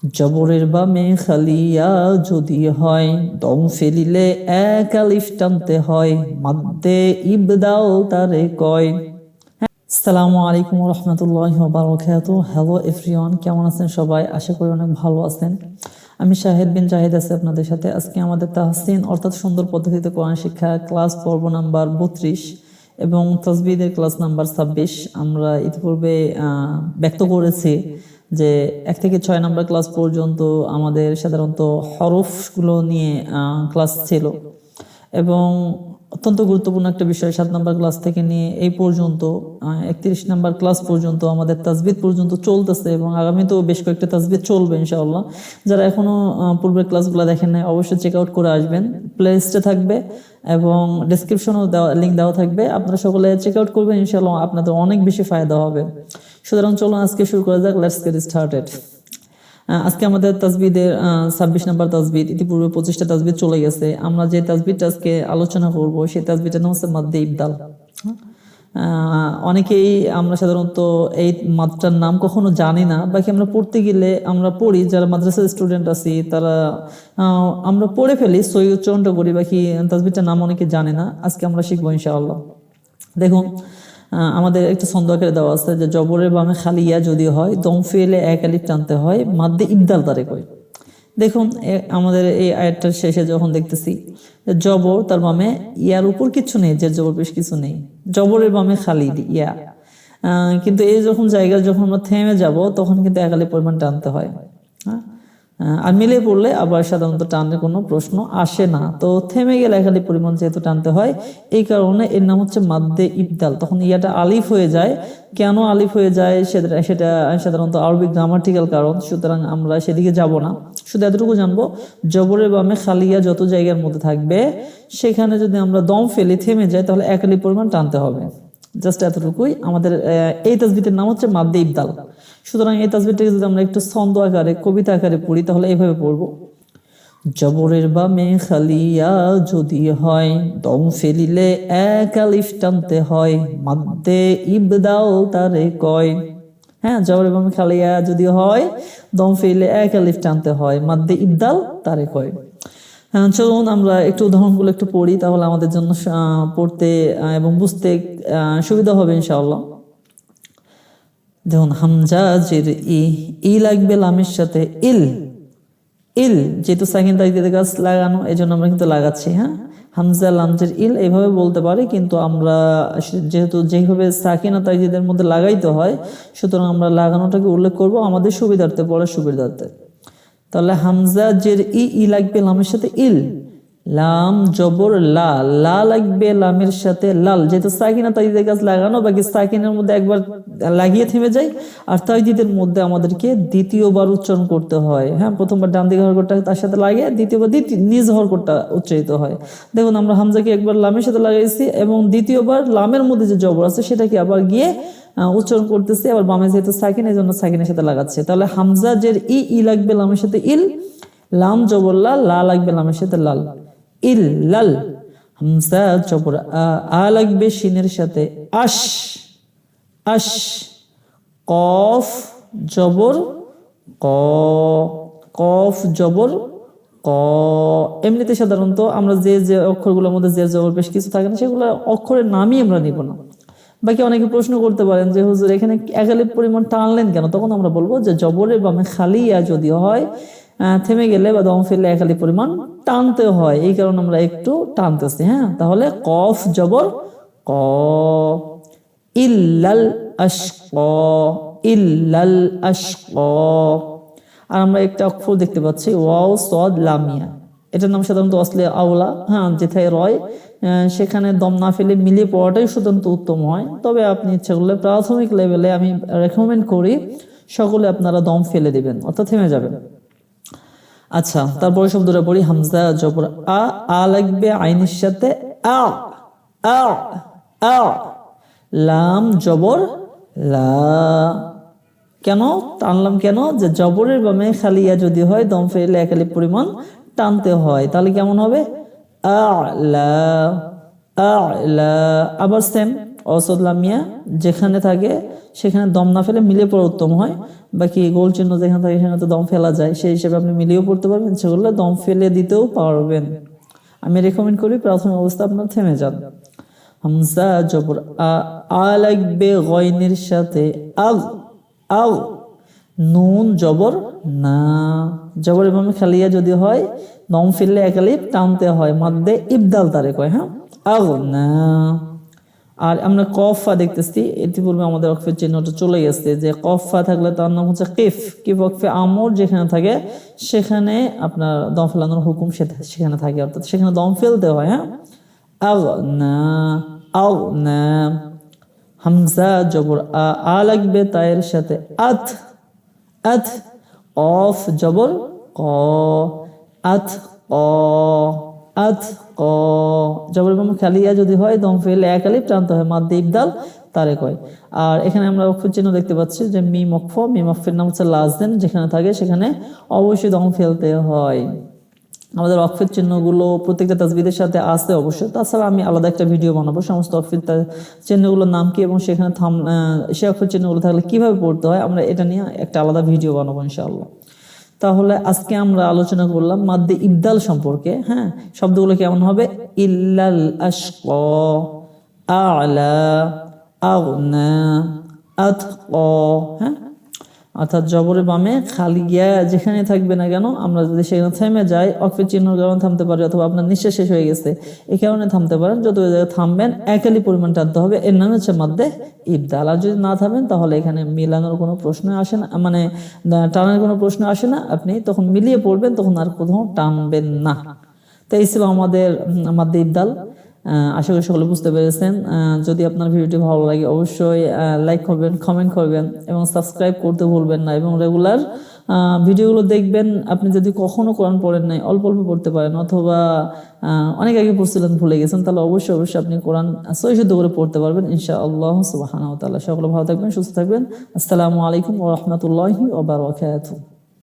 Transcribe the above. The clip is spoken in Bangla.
জবরের বামে খালিয়া যদি হয়, দম ফেলিলে এক আলিফ টানতে হয়, মাদ্দে ইবদাল তারে কয়। আসসালামু আলাইকুম রহমতুল্লাহি ওয়া বারাকাতুহু। হ্যালো এভরিওয়ান, কেমন আছেন সবাই? আশা করি অনেক ভালো আছেন। আমি শাহিদ বিন জাহিদ আছি আপনাদের সাথে। আজকে আমাদের তাহসিন অর্থাৎ সুন্দর পদ্ধতিতে কোরআন শিক্ষা ক্লাস পর্ব নাম্বার 32 এবং তাজবিদের ক্লাস নাম্বার 26 আমরা ইতিপূর্বে ব্যক্ত করেছি যে 1 থেকে 6 নাম্বার ক্লাস পর্যন্ত আমাদের সাধারণত হরফগুলো নিয়ে ক্লাস ছিল এবং অত্যন্ত গুরুত্বপূর্ণ একটা বিষয় 7 নাম্বার ক্লাস থেকে নিয়ে এই পর্যন্ত 31 নাম্বার ক্লাস পর্যন্ত আমাদের তাজবিদ পর্যন্ত চলতেছে এবং আগামীতেও বেশ কয়েকটা তাজবিদ চলবে ইনশাআল্লাহ। যারা এখনো পূর্বের ক্লাসগুলো দেখেন নাই অবশ্যই চেক আউট করে আসবেন, প্লে লিস্টে থাকবে এবং ডেসক্রিপশনেও লিঙ্ক দেওয়া থাকবে। আপনারা সকলে চেক আউট করবেন, ইনশাআল্লাহ আপনাদের অনেক বেশি ফায়দা হবে। সুতরাং চলুন আজকে শুরু করা যাক। Let's get started. আজকে আমাদের তাজবিদের 26 নাম্বার তাজবিদ। ইতিপূর্বে 25টা তাজবিদ চলে গেছে। আমরা যে তাজবিদটা আজকে আলোচনা করব সেই তাজবিদটার নাম হচ্ছে মাদ্দে ইবদাল। অনেকেই আমরা সাধারণত এই মাত্রার নাম কখনো জানি না, বাকি আমরা পড়তে গেলে আমরা পড়ি, যারা মাদ্রাসার স্টুডেন্ট আছি তারা আমরা পড়ে ফেলি, সই উচ্চারণটা করি, বাকি তাজবিদটার নাম অনেকে জানে না। আজকে আমরা শিখবো ইনশাআল্লাহ। দেখুন আমাদের একটা ছন্দ আকারে দেওয়া আছে যে জবরের বামে খালিয়া যদি হয়, দম ফেলে এক আলিফ টানতে হয়, মাদ্দে ইবদাল তারে কয়। দেখুন আমাদের এই আয়াতটার শেষে যখন দেখতেছি জবর, তার বামে ইয়ার উপর কিছু নেই, যে জবর পেশ কিছু নেই, জবরের বামে খালি ইয়া, কিন্তু এই যখন জায়গায় যখন আমরা থেমে যাব তখন কিন্তু এক আলিফ পরিমাণ টানতে হয়। হ্যাঁ, আর মিলে পড়লে আবার সাধারণত টানের কোনো প্রশ্ন আসে না। তো থেমে গেলে এক আলিফ পরিমাণ যেহেতু টানতে হয়, এই কারণে এর নাম হচ্ছে মাদ্দে ইবদাল। তখন ইয়াটা আলিফ হয়ে যায়। কেন আলিফ হয়ে যায় সেটা সাধারণত আরবিক গ্রামাটিক্যাল কারণ, সুতরাং আমরা সেদিকে যাব না। শুধু এতটুকু জানবো, জবরের বামে খালিয়া যত জায়গার মধ্যে থাকবে সেখানে যদি আমরা দম ফেলি থেমে যাই তাহলে এক আলিফ পরিমাণ টানতে হবে। জাস্ট এতটুকুই। আমাদের এই তাজবিদের নাম হচ্ছে মাদ্দে ইবদাল। সুতরাং এই তাজবিদটাকে যদি আমরা একটু ছন্দ আকারে, কবিতা আকারে পড়ি তাহলে এইভাবে পড়বো। জবরের বামে খালিয়া যদি হয়, দম ফেলিলে এক আলিফ টানতে হয়, মাদ্দে ইবদাল তারে কয়। হ্যাঁ, জবরের বামে খালিয়া যদি হয়, দম ফেলিলে এক আলিফ টানতে হয়, মাদ্দে ইবদাল তারে কয়। চলুন আমরা একটু উদাহরণগুলো একটু পড়ি, তাহলে আমাদের জন্য পড়তে এবং বুঝতে সুবিধা হবে ইনশাআল্লাহ। দেখুন হামজা জের ই লাগবে লামের সাথে ইল। ইল যেহেতু সাকিন তাজদিদের কাজ লাগানো, এই জন্য আমরা কিন্তু লাগাচ্ছি। হ্যাঁ, হামজা লামজের ইল এইভাবে বলতে পারি, কিন্তু আমরা যেহেতু যেভাবে সাকিনা তাজদিদের মধ্যে লাগাইতে হয়, সুতরাং আমরা লাগানোটাকে উল্লেখ করব আমাদের সুবিধার্থে, পড়ার সুবিধার্থে। তাহলে হামজা জের ই লাগবে লামের সাথে ইল, লাম জবর লা, লা লাগবে লামের সাথে লাল। যেহেতু সাকিনা তাজদিদের কাজ লাগানো, বাকি সাকিনের মধ্যে একবার লাগিয়ে থেমে যায়, আর তাজদিদের মধ্যে আমাদেরকে দ্বিতীয়বার উচ্চারণ করতে হয়। হ্যাঁ, প্রথমবার ডান দিকে হরকতটা তার সাথে লাগে, দ্বিতীয়বার নিজ হরকতটা উচ্চারিত হয়। দেখুন আমরা হামজাকে একবার লামের সাথে লাগাইছি এবং দ্বিতীয়বার লামের মধ্যে যে জবর আছে সেটাকে আবার গিয়ে উচ্চারণ করতেছি, আবার বামে যেহেতু সাকিন এই জন্য সাকিনের সাথে লাগাচ্ছে। তাহলে হামজা জের ই লাগবে লামের সাথে ইল, লাম জবর লা, লা লাগবে লামের সাথে লাল, ইল লাল। হামজা জবর আ লাগবে শিনের সাথে আশ, আশ। কফ জবর ক, কফ জবর ক। এমনিতে সাধারণত আমরা যে অক্ষরগুলোর মধ্যে যে জবর বেশ কিছু থাকে না, সেগুলো অক্ষরের নামই আমরা নিব না। বাকি অনেকে প্রশ্ন করতে পারেন যে হুজুর এখানে এক আলিফ পরিমাণ টানলেন কেন? তখন আমরা বলবো যে জবরের বামে খালিয়া যদি হয়, থেমে গেলে বা দম ফেললে এক আলিফ পরিমাণ টানতে হয়, এই কারণে আমরা একটু টানতেছি। হ্যাঁ, তাহলে কফ জবর ক, ইল্লাল আশক, ইল্লাল আশক। আর আমরা একটা অক্ষর দেখতে পাচ্ছি ওয়াও সদ লামিয়া, এটার নাম সাধারণত আসলে আওলা। হ্যাঁ, যেথায় রয় সেখানে দম না ফেলে মিলিয়ে পড়াটাই সাধারণত উত্তম হয়। তবে আপনি ইচ্ছা করলে প্রাথমিক লেভেলে আমি রেকমেন্ড করি সকলে আপনারা দম ফেলে দিবেন, অর্থাৎ থেমে যাবেন। আচ্ছা, তারপরে শব্দটা পড়ি। হামজা জবর আ লাগবে আইনের সাথে আ, আ, আ। লাম জবর লা। কেন টানলাম কেন? যে জবরের বামে খালিয়া যদি হয়, দম ফেলে এক আলিফ পরিমাণ টানতে হয়। তাহলে কেমন হবে? আ লা, আ লা। আবার সেম অসদ লামিয়া যেখানে থাকে সেখানে দম না ফেলে মিলিয়ে পড়া উত্তম হয়। বাকি গোল চিহ্ন যেখানে থাকে সেখানে তো দম ফেলা যায়, সেই হিসেবে আপনি মিলিয়েও পড়তে পারবেন, সেগুলো দম ফেলে দিতেও পারবেন। আমি রেকমেন্ড করি প্রাথমিক অবস্থা আপনার থেমে যান। হামজা জবর আ, আ লাগবে গয়নের সাথে, আগ আগ। নুন জবর না, জবর ইমামে খালিয়া যদি হয় দম ফেললে এক আলিফ টানতে হয়, মাদ্দে ইবদাল তারে কয়। হ্যাঁ, আগ না। আর আমরা কফা দেখতেছি, ইতিপূর্বে আমাদের ওয়াকফের চিহ্নটা চলে গেছে, যে কফা থাকলে তার নাম হচ্ছে কিফ। কিফ ওয়াকফে আমর যেখানে থাকে সেখানে আপনার দম ফেলানোর হুকুম সেখানে থাকে, অর্থাৎ সেখানে দম ফেলতে হয়। হ্যাঁ, আগ না, আগ না। হামজা জবর আ, আ লাগবে তায়ের সাথে, আত আত। অফ জবর ক, আত ক, আত ক। জবর ইমাম খালিয়া যদি হয় দম ফেলে এক আলিফ টানতে হয়, মাদ্দে ইবদাল তারে কয়। আর এখানে আমরা অক্ষর চিহ্ন দেখতে পাচ্ছি যে মিম ওয়াকফ, মিম ওয়াকফের নাম হচ্ছে লাজদেন, যেখানে থাকে সেখানে অবশ্যই দম ফেলতে হয়। আমাদের ওয়াকফের চিহ্নগুলো প্রত্যেকটা তাসবিদের সাথে আছে অবশ্যই, তাছাড়া আমি আলাদা একটা ভিডিও বানাবো সমস্ত ওয়াকফের চিহ্নগুলোর নাম কি এবং সেখানে সে ওয়াকফের চিহ্নগুলো থাকলে কিভাবে পড়তে হয়, আমরা এটা নিয়ে একটা আলাদা ভিডিও বানাবো ইনশাআল্লাহ। তাহলে আজকে আমরা আলোচনা করলাম মাদ্দে ইবদাল সম্পর্কে। হ্যাঁ, শব্দগুলো কেমন হবে, ইল্লাল আশকা, আ'লা, আগনা, আতকা। হ্যাঁ, অর্থাৎ জবরের বামে খালিয়া যেখানে থাকবে না কেন, আমরা যদি সেখানে থেমে যাই, অকফের চিহ্নের কারণে থামতে পারি, অথবা আপনার নিঃশ্বাস শেষ হয়ে গেছে এই কারণে থামতে পারেন, যত জায়গায় থামবেন একালি পরিমাণ টানতে হবে, এর নাম হচ্ছে মাদ্দে ইবদাল। আর যদি না থামেন তাহলে এখানে মিলানোর কোনো প্রশ্ন আসে না, মানে টানার কোনো প্রশ্ন আসে না, আপনি তখন মিলিয়ে পড়বেন, তখন আর কোথাও টানবেন না। তো এই ছিল আমাদের মাদ্দে ইবদাল। আশা করি সকলে বুঝতে পেরেছেন। যদি আপনার ভিডিওটি ভালো লাগে অবশ্যই লাইক করবেন, কমেন্ট করবেন এবং সাবস্ক্রাইব করতে ভুলবেন না, এবং রেগুলার ভিডিওগুলো দেখবেন। আপনি যদি কখনো কোরআন পড়েন নাই, অল্প অল্প পড়তে পারেন, অথবা অনেক আগে পড়ছিলেন ভুলে গেছেন, তাহলে অবশ্যই আপনি কোরআন সহি শুদ্ধ করে পড়তে পারবেন ইনশাআল্লাহ সুবহানাহু ওয়া তাআলা। সকলে ভালো থাকবেন, সুস্থ থাকবেন। আসসালামু আলাইকুম ওয়া রাহমাতুল্লাহি ওয়া বারাকাতুহু।